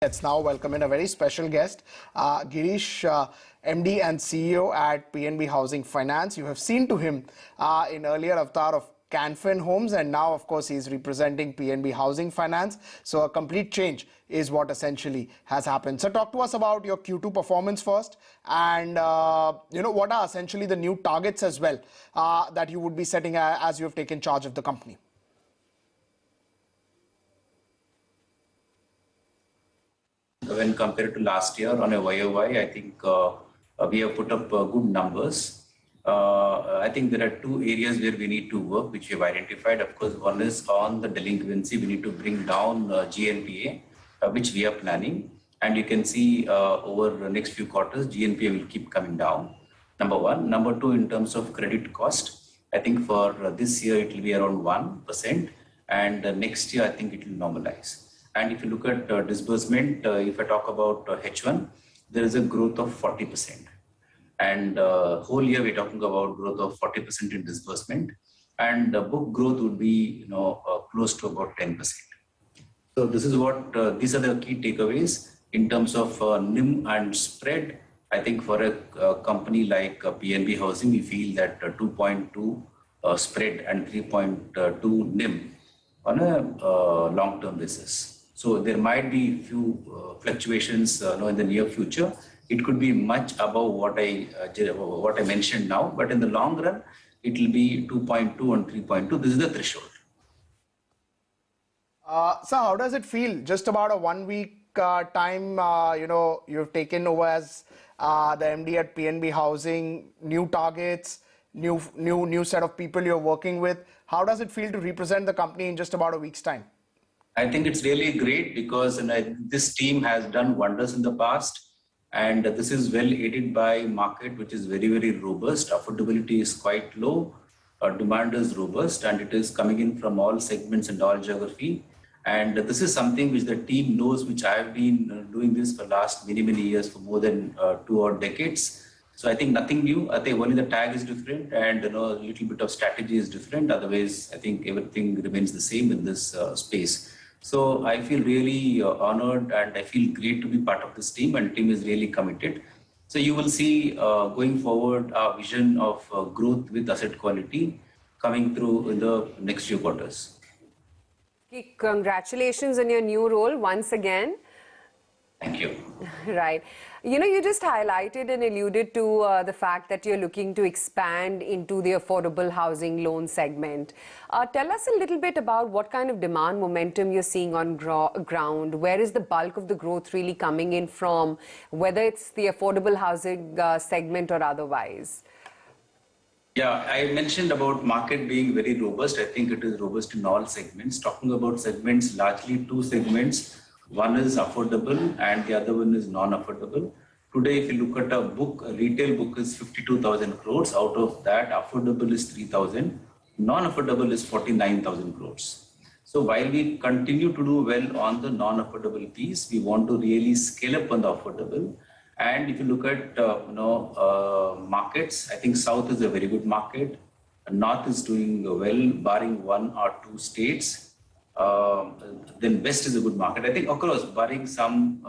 Let's now welcome in a very special guest, Girish, MD and CEO at PNB Housing Finance. You have seen to him in earlier avatar of Canfin Homes, and now, of course, he's representing PNB Housing Finance. So a complete change is what essentially has happened. So talk to us about your Q2 performance first, and what are essentially the new targets as well that you would be setting as you have taken charge of the company. When compared to last year on a YOY, I think we have put up good numbers. I think there are two areas where we need to work, which we have identified. Of course, one is on the delinquency. We need to bring down GNPA, which we are planning. And you can see over the next few quarters, GNPA will keep coming down. Number one. Number two, in terms of credit cost, I think for this year, it will be around 1%. And next year, I think it will normalize. And if you look at disbursement, if I talk about H1, there is a growth of 40%. And whole year, we're talking about growth of 40% in disbursement. And book growth would be close to about 10%. So this is what, these are the key takeaways in terms of NIM and spread. I think for a company like PNB Housing, we feel that 2.2 spread and 3.2 NIM on a long-term basis. So there might be few fluctuations in the near future. It could be much above what I mentioned now, but in the long run, it will be 2.2 and 3.2. This is the threshold. So how does it feel? Just about a 1 week time, you've taken over as the MD at PNB Housing, new targets, new set of people you're working with. How does it feel to represent the company in just about a week's time? I think it's really great because this team has done wonders in the past, and this is well aided by market, which is very, very robust. Affordability is quite low, demand is robust, and it is coming in from all segments and all geography. And this is something which the team knows, which I have been doing this for last many, many years, for more than 2 odd decades. So I think nothing new. I think only the tag is different, and a little bit of strategy is different. Otherwise, I think everything remains the same in this space. So I feel really honored, and I feel great to be part of this team, and team is really committed. So you will see going forward our vision of growth with asset quality coming through in the next few quarters. Congratulations on your new role once again. Thank you. Right. You just highlighted and alluded to the fact that you're looking to expand into the affordable housing loan segment. Tell us a little bit about what kind of demand momentum you're seeing on ground. Where is the bulk of the growth really coming in from, whether it's the affordable housing segment or otherwise? Yeah, I mentioned about market being very robust. I think it is robust in all segments. Talking about segments, largely two segments. One is affordable and the other one is non-affordable. Today, if you look at a book, a retail book is 52,000 crores. Out of that, affordable is 3,000. Non-affordable is 49,000 crores. So while we continue to do well on the non-affordable piece, we want to really scale up on the affordable. And if you look at markets, I think South is a very good market. North is doing well, barring 1 or 2 states. Then West is a good market. I think, of course, barring some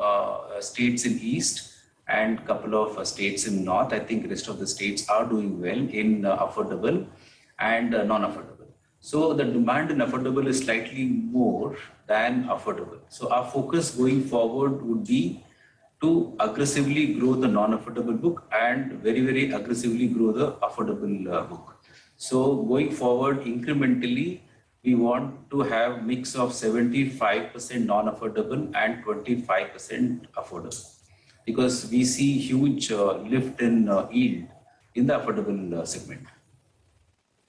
states in East and couple of states in North, I think the rest of the states are doing well in affordable and non-affordable. So the demand in affordable is slightly more than affordable. So our focus going forward would be to aggressively grow the non-affordable book and very, very aggressively grow the affordable book. So going forward, incrementally, we want to have mix of 75% non-affordable and 25% affordable, because we see huge lift in yield in the affordable segment.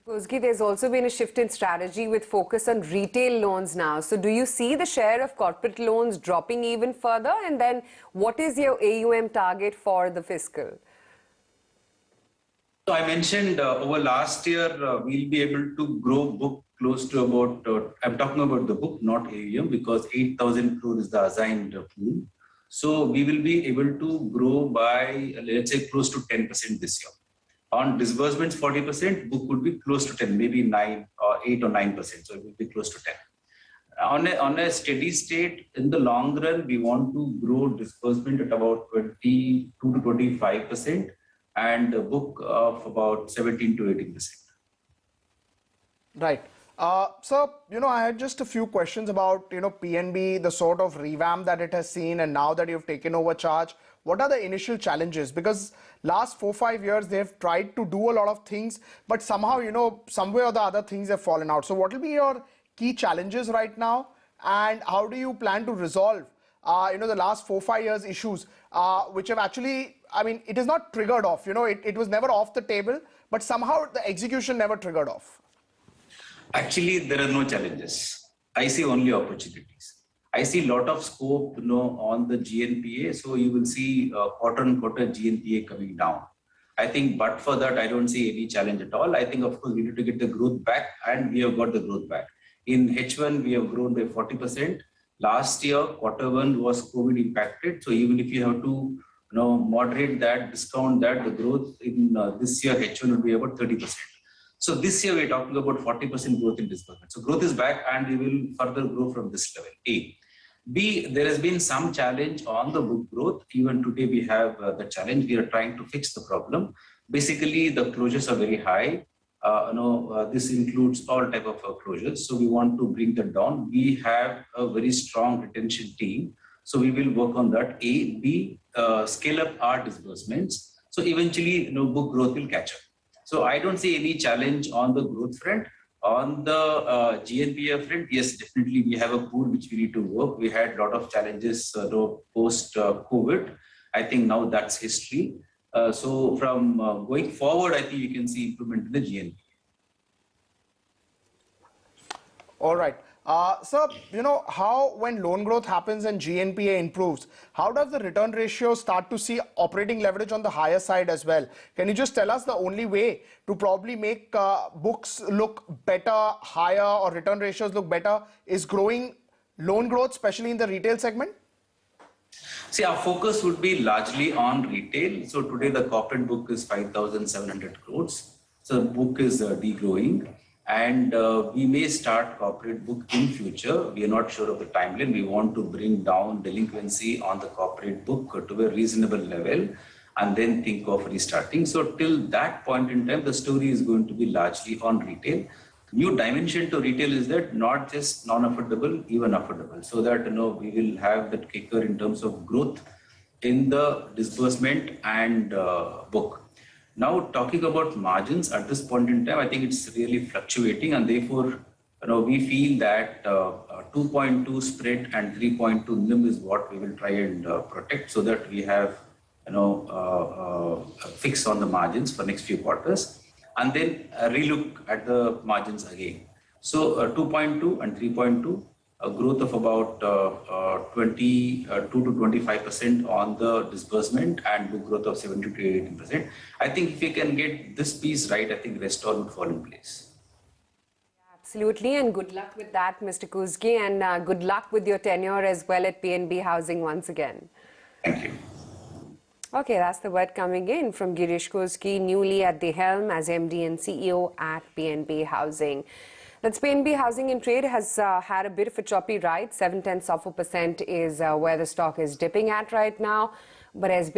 Kousgi, there's also been a shift in strategy with focus on retail loans now. So do you see the share of corporate loans dropping even further? And then what is your AUM target for the fiscal? So I mentioned over last year, we'll be able to grow book close to about, I'm talking about the book, not AUM, because 8,000 crore is the assigned pool. So we will be able to grow by, let's say, close to 10% this year. On disbursements, 40%, book would be close to 10, maybe 8 or 9%. So it will be close to 10. On a steady state, in the long run, we want to grow disbursement at about 22 to 25% and a book of about 17 to 18%. Right. So, I had just a few questions about, PNB, the sort of revamp that it has seen, and now that you've taken over charge, what are the initial challenges? Because last 4-5 years, they've tried to do a lot of things, but somehow, somewhere or the other things have fallen out. So what will be your key challenges right now, and how do you plan to resolve, the last 4-5 years issues, which have actually, it is not triggered off, it was never off the table, but somehow the execution never triggered off. Actually, there are no challenges. I see only opportunities. I see a lot of scope, on the GNPA. So you will see quarter on quarter GNPA coming down. I think, but for that, I don't see any challenge at all. I think, of course, we need to get the growth back, and we have got the growth back. In H1, we have grown by 40%. Last year, quarter one was COVID impacted. So even if you have to, moderate that, discount that, the growth in this year, H1 will be about 30%. So this year we're talking about 40% growth in disbursement. So growth is back, and we will further grow from this level. A. B, there has been some challenge on the book growth. Even today we have the challenge. We are trying to fix the problem. Basically, the closures are very high. This includes all type of closures. So we want to bring that down. We have a very strong retention team. So we will work on that. A. B, scale up our disbursements. So eventually, book growth will catch up. So I don't see any challenge on the growth front. On the GNPA front, yes, definitely we have a pool which we need to work. We had a lot of challenges post-COVID. I think now that's history. So from going forward, I think you can see improvement in the GNPA. All right. So, how when loan growth happens and GNPA improves, how does the return ratio start to see operating leverage on the higher side as well? Can you just tell us the only way to probably make books look better, higher, or return ratios look better is growing loan growth, especially in the retail segment? See, our focus would be largely on retail. So today the corporate book is 5,700 crores. So the book is degrowing. And we may start corporate book in future. We are not sure of the timeline. We want to bring down delinquency on the corporate book to a reasonable level and then think of restarting. So till that point in time, the story is going to be largely on retail. New dimension to retail is that not just non-affordable, even affordable. So that, we will have that kicker in terms of growth in the disbursement and book. Now, talking about margins at this point in time, I think it's really fluctuating, and therefore, we feel that 2.2 spread and 3.2 NIM is what we will try and protect, so that we have, fix on the margins for next few quarters, and then relook at the margins again. So 2.2 and 3.2. A growth of about 22 to 25% on the disbursement and book growth of 17 to 18%. I think if you can get this piece right, I think rest all would fall in place. Absolutely, and good luck with that, Mr. Kousgi, and good luck with your tenure as well at PNB Housing once again. Thank you. Okay, that's the word coming in from Girish Kousgi, newly at the helm as MD and CEO at PNB Housing. That's PNB Housing and Trade has had a bit of a choppy ride. 0.7% is where the stock is dipping at right now. But SBI